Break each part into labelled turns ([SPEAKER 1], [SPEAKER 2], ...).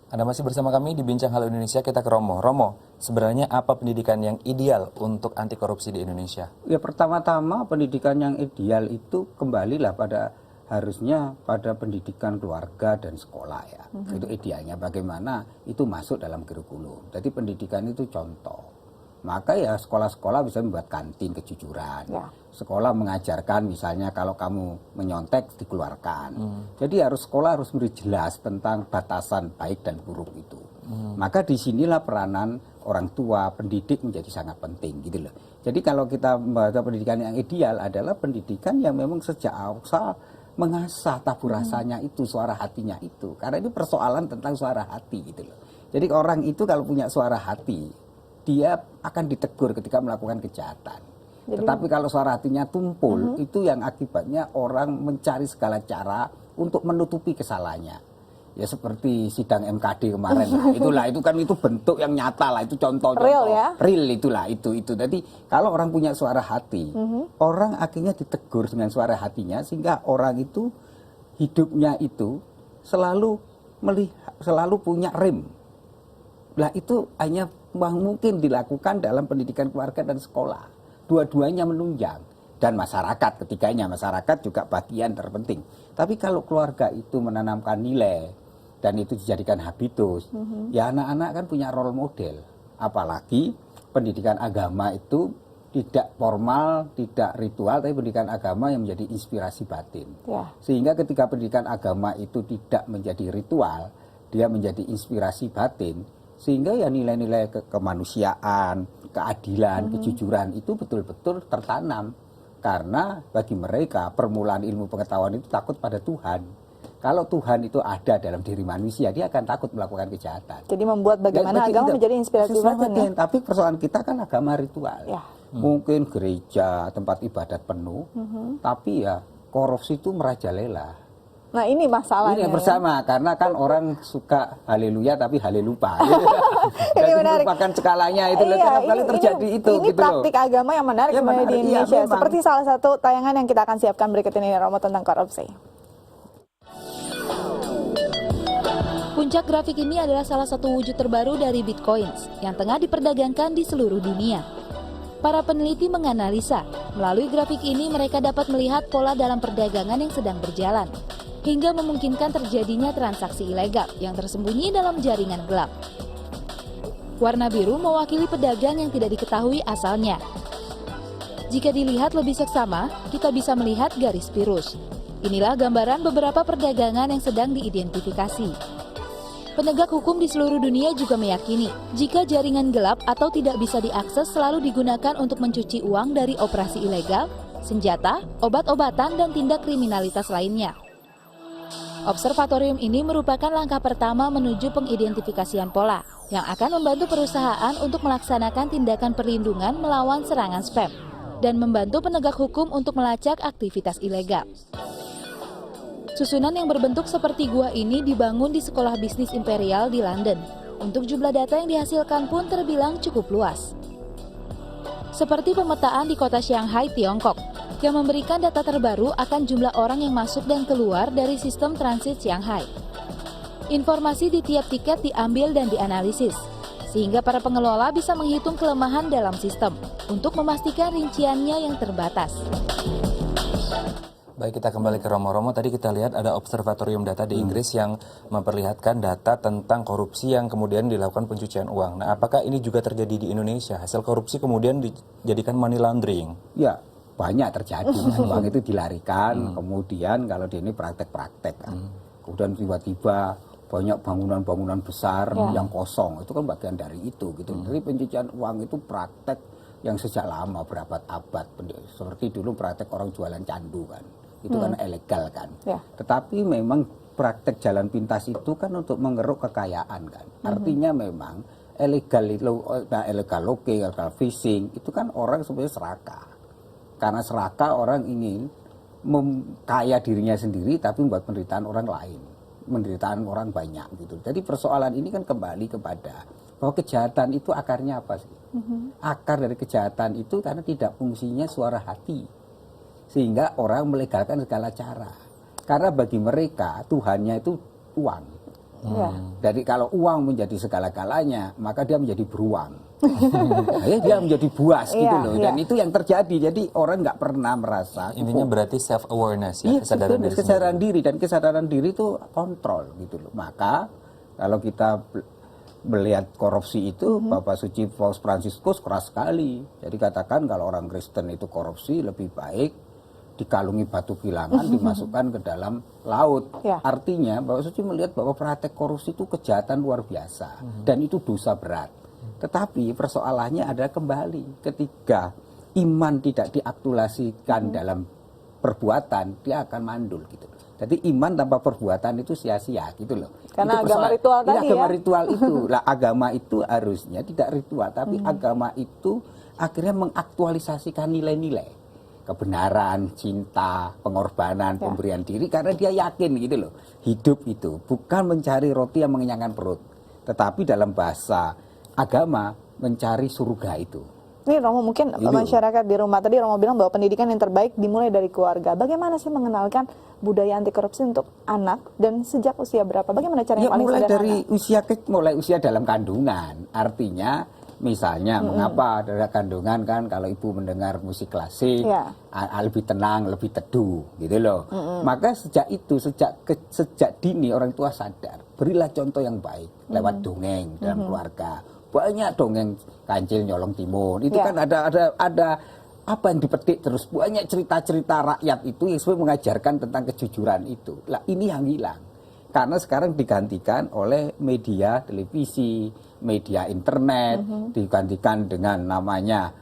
[SPEAKER 1] Anda masih bersama kami di Bincang Halo Indonesia, kita ke Romo. Romo, sebenarnya apa pendidikan yang ideal untuk anti korupsi di Indonesia?
[SPEAKER 2] Ya, pertama-tama pendidikan yang ideal itu kembalilah harusnya pada pendidikan keluarga dan sekolah ya. Itu idealnya, bagaimana itu masuk dalam kurikulum. Jadi pendidikan itu contoh. Maka ya sekolah-sekolah bisa membuat kantin kejujuran. Ya. Sekolah mengajarkan misalnya kalau kamu menyontek dikeluarkan. Jadi sekolah harus beri jelas tentang batasan baik dan buruk itu. Maka disinilah peranan orang tua, pendidik menjadi sangat penting gitu loh. Jadi kalau kita membaca pendidikan yang ideal adalah pendidikan yang memang sejak awal mengasah tabur rasanya itu, suara hatinya itu. Karena ini persoalan tentang suara hati gitu loh. Jadi orang itu kalau punya suara hati, dia akan ditegur ketika melakukan kejahatan. Tetapi kalau suara hatinya tumpul, itu yang akibatnya orang mencari segala cara untuk menutupi kesalahannya. Ya seperti sidang MKD kemarin lah. Itu bentuk yang nyata lah, itu contoh-contoh.
[SPEAKER 3] Real ya?
[SPEAKER 2] Real itulah, itu. Jadi kalau orang punya suara hati, orang akhirnya ditegur dengan suara hatinya, sehingga orang itu hidupnya itu selalu punya rem. Nah itu hanya mungkin dilakukan dalam pendidikan keluarga dan sekolah. Dua-duanya menunjang. Dan masyarakat, ketiganya masyarakat juga bagian terpenting. Tapi kalau keluarga itu menanamkan nilai dan itu dijadikan habitus, ya anak-anak kan punya role model. Apalagi pendidikan agama itu tidak formal, tidak ritual, tapi pendidikan agama yang menjadi inspirasi batin. Ya. Sehingga ketika pendidikan agama itu tidak menjadi ritual, dia menjadi inspirasi batin, sehingga ya nilai-nilai kemanusiaan, keadilan, kejujuran itu betul-betul tertanam. Karena bagi mereka permulaan ilmu pengetahuan itu takut pada Tuhan. Kalau Tuhan itu ada dalam diri manusia, dia akan takut melakukan kejahatan.
[SPEAKER 3] Jadi membuat bagaimana agama menjadi inspirasi batin ya?
[SPEAKER 2] Tapi persoalan kita kan agama ritual. Ya. Mungkin gereja, tempat ibadat penuh, tapi ya korupsi itu merajalela.
[SPEAKER 3] Nah ini masalahnya.
[SPEAKER 2] Ini bersama, karena kan orang suka haleluya tapi halelupa.
[SPEAKER 3] Ini menarik.
[SPEAKER 2] Merupakan skalanya itu, kerap kali terjadi itu.
[SPEAKER 3] Ini gitu praktik loh. Agama yang menarik ya, sebenarnya di Indonesia. Iya, seperti salah satu tayangan yang kita akan siapkan berikut ini, Romo, tentang korupsi.
[SPEAKER 4] Puncak grafik ini adalah salah satu wujud terbaru dari Bitcoins yang tengah diperdagangkan di seluruh dunia. Para peneliti menganalisa, melalui grafik ini mereka dapat melihat pola dalam perdagangan yang sedang berjalan, hingga memungkinkan terjadinya transaksi ilegal yang tersembunyi dalam jaringan gelap. Warna biru mewakili pedagang yang tidak diketahui asalnya. Jika dilihat lebih seksama, kita bisa melihat garis virus. Inilah gambaran beberapa perdagangan yang sedang diidentifikasi. Penegak hukum di seluruh dunia juga meyakini jika jaringan gelap atau tidak bisa diakses selalu digunakan untuk mencuci uang dari operasi ilegal, senjata, obat-obatan, dan tindak kriminalitas lainnya. Observatorium ini merupakan langkah pertama menuju pengidentifikasian pola yang akan membantu perusahaan untuk melaksanakan tindakan perlindungan melawan serangan spam dan membantu penegak hukum untuk melacak aktivitas ilegal. Susunan yang berbentuk seperti gua ini dibangun di Sekolah Bisnis Imperial di London. Untuk jumlah data yang dihasilkan pun terbilang cukup luas. Seperti pemetaan di kota Shanghai, Tiongkok, yang memberikan data terbaru akan jumlah orang yang masuk dan keluar dari sistem transit Shanghai. Informasi di tiap tiket diambil dan dianalisis, sehingga para pengelola bisa menghitung kelemahan dalam sistem untuk memastikan rinciannya yang terbatas.
[SPEAKER 1] Baik, kita kembali ke Romo. Tadi kita lihat ada observatorium data di Inggris yang memperlihatkan data tentang korupsi yang kemudian dilakukan pencucian uang. Nah, apakah ini juga terjadi di Indonesia? Hasil korupsi kemudian dijadikan money laundering?
[SPEAKER 2] Ya, banyak terjadi. Uang itu dilarikan, kemudian kalau di ini praktek-praktek kan. Kemudian tiba-tiba banyak bangunan-bangunan besar yang kosong. Itu kan bagian dari itu gitu. Jadi pencucian uang itu praktek yang sejak lama, berabad-abad. Seperti dulu praktek orang jualan candu kan. Itu kan ilegal kan. Tetapi memang praktek jalan pintas itu kan untuk mengeruk kekayaan kan. Artinya memang illegal logging, illegal fishing itu kan orang sebenarnya serakah. Karena serakah orang ingin kaya dirinya sendiri tapi membuat penderitaan orang lain, penderitaan orang banyak gitu. Jadi persoalan ini kan kembali kepada bahwa kejahatan itu akarnya apa sih? Akar dari kejahatan itu karena tidak fungsinya suara hati. Sehingga orang melegalkan segala cara. Karena bagi mereka Tuhannya itu uang.
[SPEAKER 3] Ya.
[SPEAKER 2] Jadi kalau uang menjadi segala-galanya, maka dia menjadi beruang. Dia menjadi buas gitu
[SPEAKER 3] Iya,
[SPEAKER 2] loh.
[SPEAKER 3] iya.
[SPEAKER 2] Dan itu yang terjadi. Jadi orang nggak pernah merasa.
[SPEAKER 1] Intinya berarti self awareness ya,
[SPEAKER 2] Iya,
[SPEAKER 1] kesadaran diri
[SPEAKER 2] kesadaran
[SPEAKER 1] sendiri.
[SPEAKER 2] diri, dan kesadaran diri itu kontrol gitu loh. Maka kalau kita melihat korupsi itu, Bapak Suci Paus Fransiskus keras sekali. Jadi katakan kalau orang Kristen itu korupsi, lebih baik dikalungi batu kilangan, dimasukkan ke dalam laut.
[SPEAKER 3] Ya.
[SPEAKER 2] Artinya Bapak Suci melihat bahwa praktek korupsi itu kejahatan luar biasa dan itu dosa berat. Tetapi persoalannya adalah kembali ketika iman tidak diaktualisasikan dalam perbuatan, dia akan mandul gitu. Jadi iman tanpa perbuatan itu sia-sia gitu loh.
[SPEAKER 3] Karena
[SPEAKER 2] Itu
[SPEAKER 3] agama ritual tadi
[SPEAKER 2] agama
[SPEAKER 3] ya.
[SPEAKER 2] ritual itu. Lah agama itu harusnya tidak ritual, tapi agama itu akhirnya mengaktualisasikan nilai-nilai kebenaran, cinta, pengorbanan, pemberian diri, karena dia yakin gitu loh. Hidup itu bukan mencari roti yang mengenyangkan perut, tetapi dalam bahasa agama mencari surga itu.
[SPEAKER 3] Ini Romo, mungkin masyarakat di rumah, tadi Romo bilang bahwa pendidikan yang terbaik dimulai dari keluarga. Bagaimana sih mengenalkan budaya anti korupsi untuk anak dan sejak usia berapa? Bagaimana cara yang paling
[SPEAKER 2] mulai
[SPEAKER 3] sederhana?
[SPEAKER 2] dari mulai usia dalam kandungan. Artinya misalnya mengapa dari kandungan kan kalau ibu mendengar musik klasik lebih tenang, lebih teduh gitu loh. Maka sejak itu sejak dini orang tua sadar, berilah contoh yang baik lewat dongeng dalam keluarga. Banyak dongeng Kancil Nyolong Timun. Itu kan ada apa yang dipetik terus, banyak cerita-cerita rakyat itu yang sebenarnya mengajarkan tentang kejujuran itu. Lah ini yang hilang. Karena sekarang digantikan oleh media televisi, media internet, digantikan dengan namanya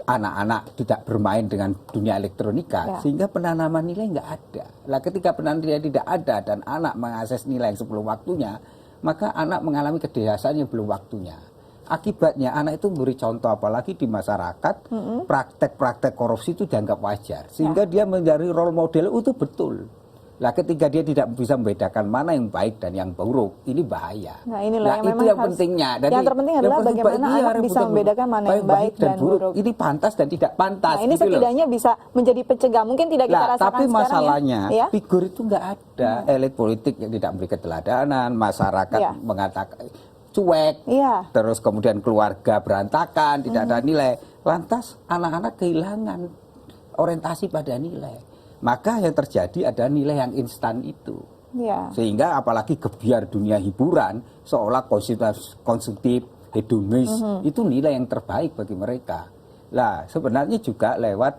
[SPEAKER 2] anak-anak tidak bermain dengan dunia elektronika, sehingga penanaman nilai nggak ada. Lah ketika penanaman nilai tidak ada dan anak mengakses nilai yang sebelum waktunya, maka anak mengalami kedewasaan yang belum waktunya. Akibatnya anak itu memberi contoh, apalagi di masyarakat, praktek-praktek korupsi itu dianggap wajar, sehingga dia menjadi role model itu betul. Lah ketika dia tidak bisa membedakan mana yang baik dan yang buruk, ini bahaya.
[SPEAKER 3] Nah inilah yang
[SPEAKER 2] itu
[SPEAKER 3] memang
[SPEAKER 2] yang
[SPEAKER 3] harus,
[SPEAKER 2] pentingnya.
[SPEAKER 3] yang terpenting adalah bagaimana anak bisa membedakan mana yang baik dan buruk.
[SPEAKER 2] Ini pantas dan tidak pantas.
[SPEAKER 3] Nah ini
[SPEAKER 2] gitu
[SPEAKER 3] setidaknya bisa menjadi pencegah. Mungkin tidak kita rasakan
[SPEAKER 2] tapi
[SPEAKER 3] sekarang
[SPEAKER 2] masalahnya
[SPEAKER 3] ya.
[SPEAKER 2] figur itu nggak ada. Elit politik yang tidak memberi keteladanan, masyarakat mengatakan cuek, terus kemudian keluarga berantakan, tidak ada nilai. Lantas anak-anak kehilangan orientasi pada nilai. Maka yang terjadi adalah nilai yang instan itu. Sehingga apalagi gebiar dunia hiburan, seolah konsumtif, hedonis, itu nilai yang terbaik bagi mereka. Lah sebenarnya juga lewat,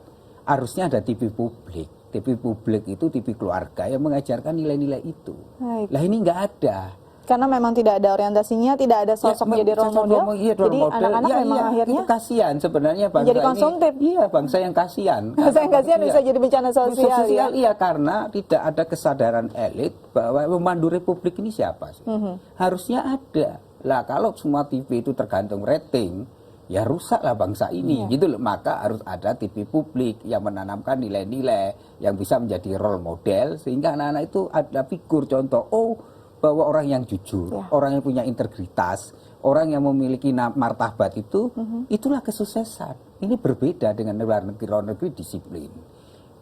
[SPEAKER 2] harusnya ada TV publik. TV publik itu TV keluarga yang mengajarkan nilai-nilai itu. Lah ini nggak ada.
[SPEAKER 3] Karena memang tidak ada orientasinya, tidak ada sosok menjadi role model. Jadi anak-anak memang akhirnya
[SPEAKER 2] itu kasihan sebenarnya bangsa
[SPEAKER 3] menjadi konsumtif.
[SPEAKER 2] ini. Iya, bangsa yang kasihan.
[SPEAKER 3] Bangsa yang kasihan bisa jadi bencana sosial.
[SPEAKER 2] Iya, karena tidak ada kesadaran elit bahwa memandu republik ini siapa sih? Harusnya ada. Lah kalau semua TV itu tergantung rating, ya rusaklah bangsa ini gitu loh. Maka harus ada TV publik yang menanamkan nilai-nilai yang bisa menjadi role model, sehingga anak-anak itu ada figur contoh, bahwa orang yang jujur, orang yang punya integritas, orang yang memiliki martabat itu, itulah kesuksesan. Ini berbeda dengan luar negeri disiplin.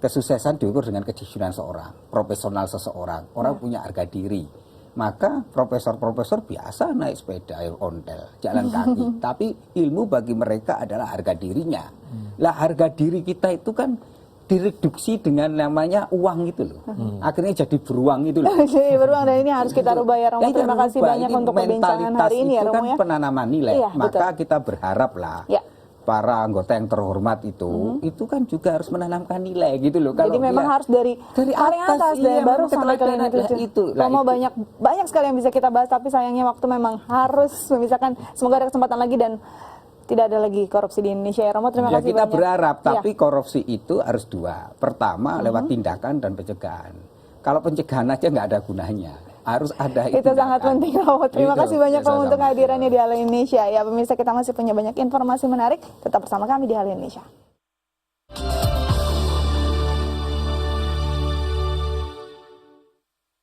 [SPEAKER 2] Kesuksesan diukur dengan kejujuran seorang, profesional seseorang, orang punya harga diri. Maka profesor-profesor biasa naik sepeda, ontel, jalan kaki. Tapi ilmu bagi mereka adalah harga dirinya. Lah harga diri kita itu kan direduksi dengan namanya uang itu loh. Akhirnya jadi beruang itu loh.
[SPEAKER 3] Jadi beruang, dan ini harus kita rubah ya Romo. Terima kasih banyak untuk perbincangan hari ini ya Romo
[SPEAKER 2] kan
[SPEAKER 3] ya.
[SPEAKER 2] penanaman nilai. Maka kita berharap lah para anggota yang terhormat itu kan juga harus menanamkan nilai gitu loh.
[SPEAKER 3] Jadi memang harus dari paling atas, dari baru sampai ke itu. Romo banyak sekali yang bisa kita bahas, tapi sayangnya waktu memang harus memisahkan. Semoga ada kesempatan lagi dan tidak ada lagi korupsi di Indonesia ya Romo. Terima kasih
[SPEAKER 2] kita
[SPEAKER 3] banyak.
[SPEAKER 2] Berharap, tapi korupsi itu harus dua. Pertama lewat tindakan dan pencegahan. Kalau pencegahan aja nggak ada gunanya. Harus ada
[SPEAKER 3] itu sangat penting Romo. Terima kasih banyak Romo untuk kehadirannya di Halo Indonesia. Ya pemirsa, kita masih punya banyak informasi menarik. Tetap bersama kami di Halo Indonesia.